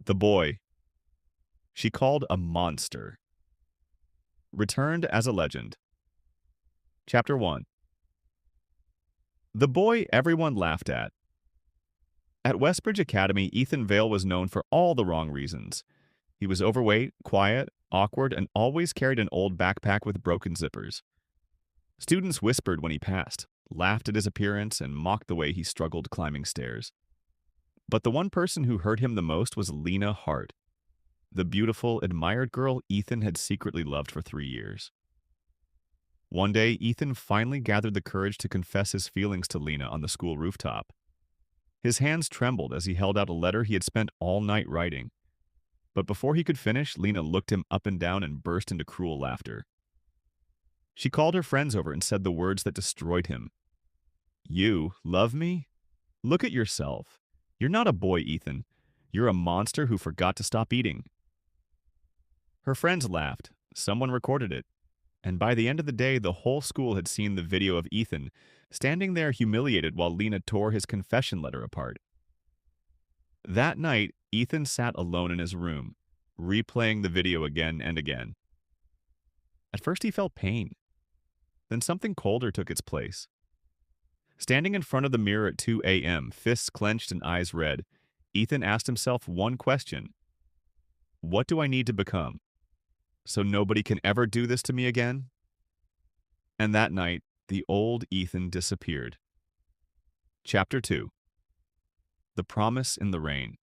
The boy she called a monster returned as a legend. Chapter 1. The boy everyone laughed at. At Westbridge Academy, Ethan Vale was known for all the wrong reasons. He was overweight, quiet, awkward, and always carried an old backpack with broken zippers. Students whispered when he passed, laughed at his appearance, and mocked the way he struggled climbing stairs. But the one person who hurt him the most was Lena Hart, the beautiful, admired girl Ethan had secretly loved for 3 years. One day, Ethan finally gathered the courage to confess his feelings to Lena on the school rooftop. His hands trembled as he held out a letter he had spent all night writing. But before he could finish, Lena looked him up and down and burst into cruel laughter. She called her friends over and said the words that destroyed him. "You love me? Look at yourself. You're not a boy, Ethan. You're a monster who forgot to stop eating." Her friends laughed. Someone recorded it. And by the end of the day, the whole school had seen the video of Ethan standing there humiliated while Lena tore his confession letter apart. That night, Ethan sat alone in his room, replaying the video again and again. At first he felt pain. Then something colder took its place. Standing in front of the mirror at 2 a.m., fists clenched and eyes red, Ethan asked himself one question. What do I need to become? So nobody can ever do this to me again? And that night, the old Ethan disappeared. Chapter 2. The Promise in the Rain.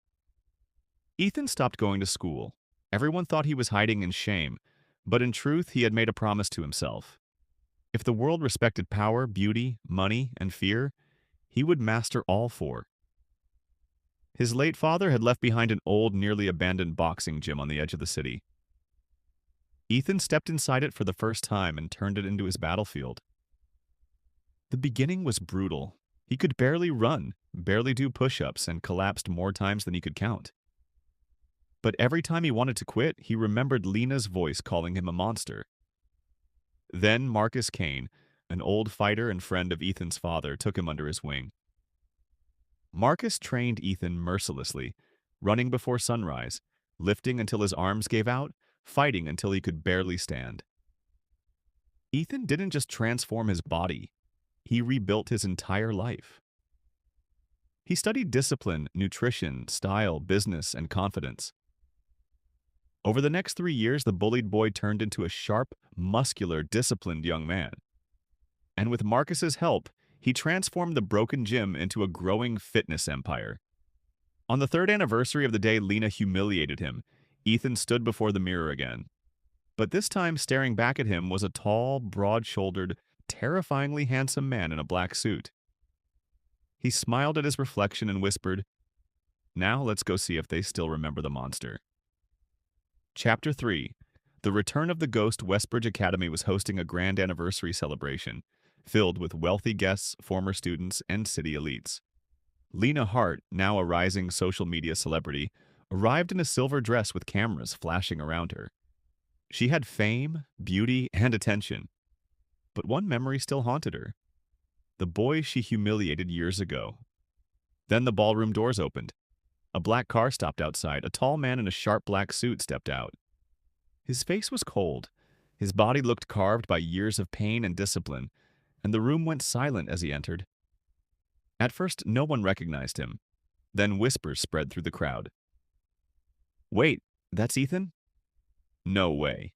Ethan stopped going to school. Everyone thought he was hiding in shame, but in truth he had made a promise to himself. If the world respected power, beauty, money, and fear, he would master all four. His late father had left behind an old, nearly abandoned boxing gym on the edge of the city. Ethan stepped inside it for the first time and turned it into his battlefield. The beginning was brutal. He could barely run, barely do push-ups, and collapsed more times than he could count. But every time he wanted to quit, he remembered Lena's voice calling him a monster. Then Marcus Kane, an old fighter and friend of Ethan's father, took him under his wing. Marcus trained Ethan mercilessly, running before sunrise, lifting until his arms gave out, fighting until he could barely stand. Ethan didn't just transform his body, he rebuilt his entire life. He studied discipline, nutrition, style, business, and confidence. Over the next 3 years, the bullied boy turned into a sharp, muscular, disciplined young man. And with Marcus's help, he transformed the broken gym into a growing fitness empire. On the 3rd anniversary of the day Lena humiliated him, Ethan stood before the mirror again. But this time, staring back at him was a tall, broad-shouldered, terrifyingly handsome man in a black suit. He smiled at his reflection and whispered, "Now let's go see if they still remember the monster." Chapter 3. The Return of the Ghost. Westbridge Academy was hosting a grand anniversary celebration, filled with wealthy guests, former students, and city elites. Lena Hart, now a rising social media celebrity, arrived in a silver dress with cameras flashing around her. She had fame, beauty, and attention. But one memory still haunted her. The boy she humiliated years ago. Then the ballroom doors opened. A black car stopped outside. A tall man in a sharp black suit stepped out. His face was cold. His body looked carved by years of pain and discipline, and the room went silent as he entered. At first, no one recognized him. Then whispers spread through the crowd. "Wait, that's Ethan?" "No way."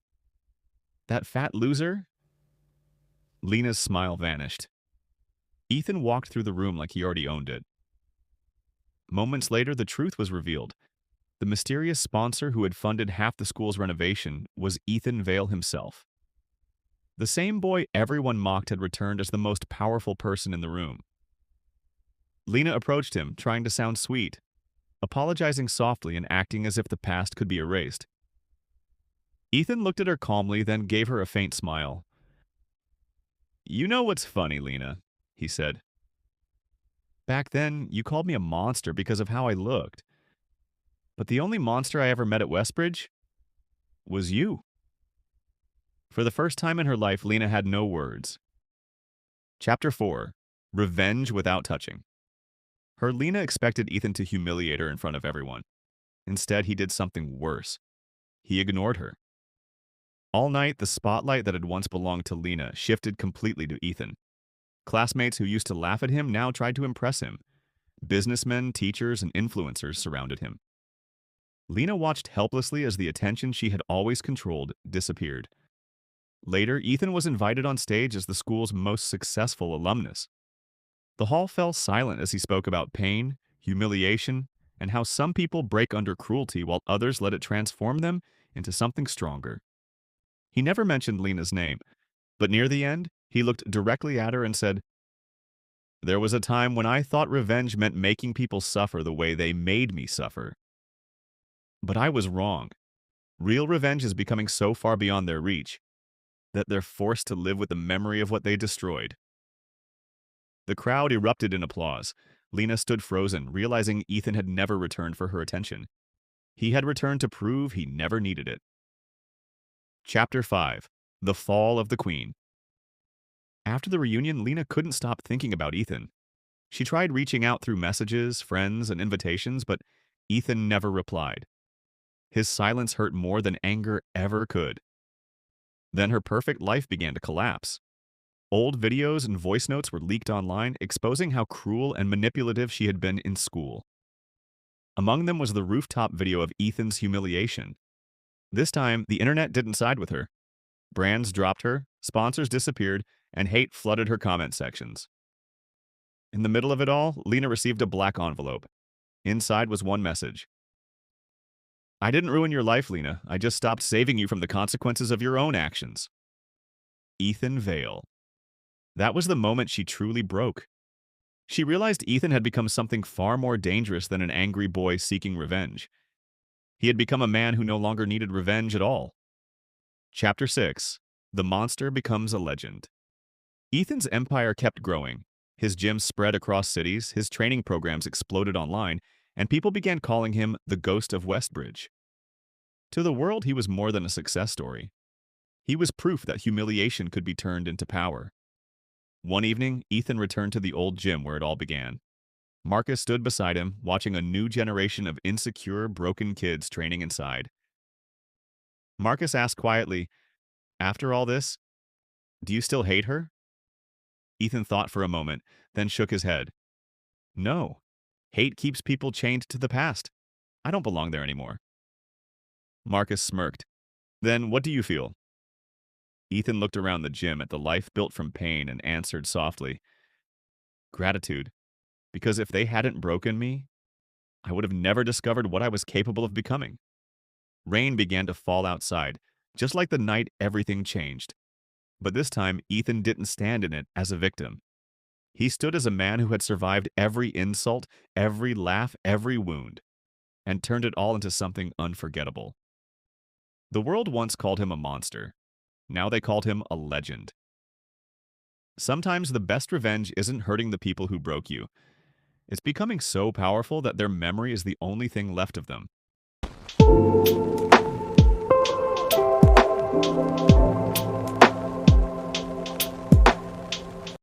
"That fat loser?" Lena's smile vanished. Ethan walked through the room like he already owned it. Moments later, the truth was revealed. The mysterious sponsor who had funded half the school's renovation was Ethan Vale himself. The same boy everyone mocked had returned as the most powerful person in the room. Lena approached him, trying to sound sweet, apologizing softly and acting as if the past could be erased. Ethan looked at her calmly, then gave her a faint smile. "You know what's funny, Lena," he said. "Back then, you called me a monster because of how I looked. But the only monster I ever met at Westbridge was you." For the first time in her life, Lena had no words. Chapter 4. Revenge Without Touching. Lena expected Ethan to humiliate her in front of everyone. Instead, he did something worse. He ignored her. All night, the spotlight that had once belonged to Lena shifted completely to Ethan. Classmates who used to laugh at him now tried to impress him. Businessmen, teachers, and influencers surrounded him. Lena watched helplessly as the attention she had always controlled disappeared. Later, Ethan was invited on stage as the school's most successful alumnus. The hall fell silent as he spoke about pain, humiliation, and how some people break under cruelty while others let it transform them into something stronger. He never mentioned Lena's name, but near the end, he looked directly at her and said, "There was a time when I thought revenge meant making people suffer the way they made me suffer. But I was wrong. Real revenge is becoming so far beyond their reach that they're forced to live with the memory of what they destroyed." The crowd erupted in applause. Lena stood frozen, realizing Ethan had never returned for her attention. He had returned to prove he never needed it. Chapter 5. The Fall of the Queen. After the reunion, Lena couldn't stop thinking about Ethan. She tried reaching out through messages, friends, and invitations, but Ethan never replied. His silence hurt more than anger ever could. Then her perfect life began to collapse. Old videos and voice notes were leaked online, exposing how cruel and manipulative she had been in school. Among them was the rooftop video of Ethan's humiliation. This time, the internet didn't side with her. Brands dropped her, sponsors disappeared, and hate flooded her comment sections. In the middle of it all, Lena received a black envelope. Inside was one message. "I didn't ruin your life, Lena. I just stopped saving you from the consequences of your own actions." Ethan Vale. That was the moment she truly broke. She realized Ethan had become something far more dangerous than an angry boy seeking revenge. He had become a man who no longer needed revenge at all. Chapter 6. The Monster Becomes a Legend. Ethan's empire kept growing. His gym spread across cities, his training programs exploded online, and people began calling him the Ghost of Westbridge. To the world, he was more than a success story. He was proof that humiliation could be turned into power. One evening, Ethan returned to the old gym where it all began. Marcus stood beside him, watching a new generation of insecure, broken kids training inside. Marcus asked quietly, "After all this, do you still hate her?" Ethan thought for a moment, then shook his head. "No. Hate keeps people chained to the past. I don't belong there anymore." Marcus smirked. "Then what do you feel?" Ethan looked around the gym at the life built from pain and answered softly, "Gratitude. Because if they hadn't broken me, I would have never discovered what I was capable of becoming." Rain began to fall outside. Just like the night everything changed. But this time, Ethan didn't stand in it as a victim. He stood as a man who had survived every insult, every laugh, every wound, and turned it all into something unforgettable. The world once called him a monster. Now they called him a legend. Sometimes the best revenge isn't hurting the people who broke you. It's becoming so powerful that their memory is the only thing left of them.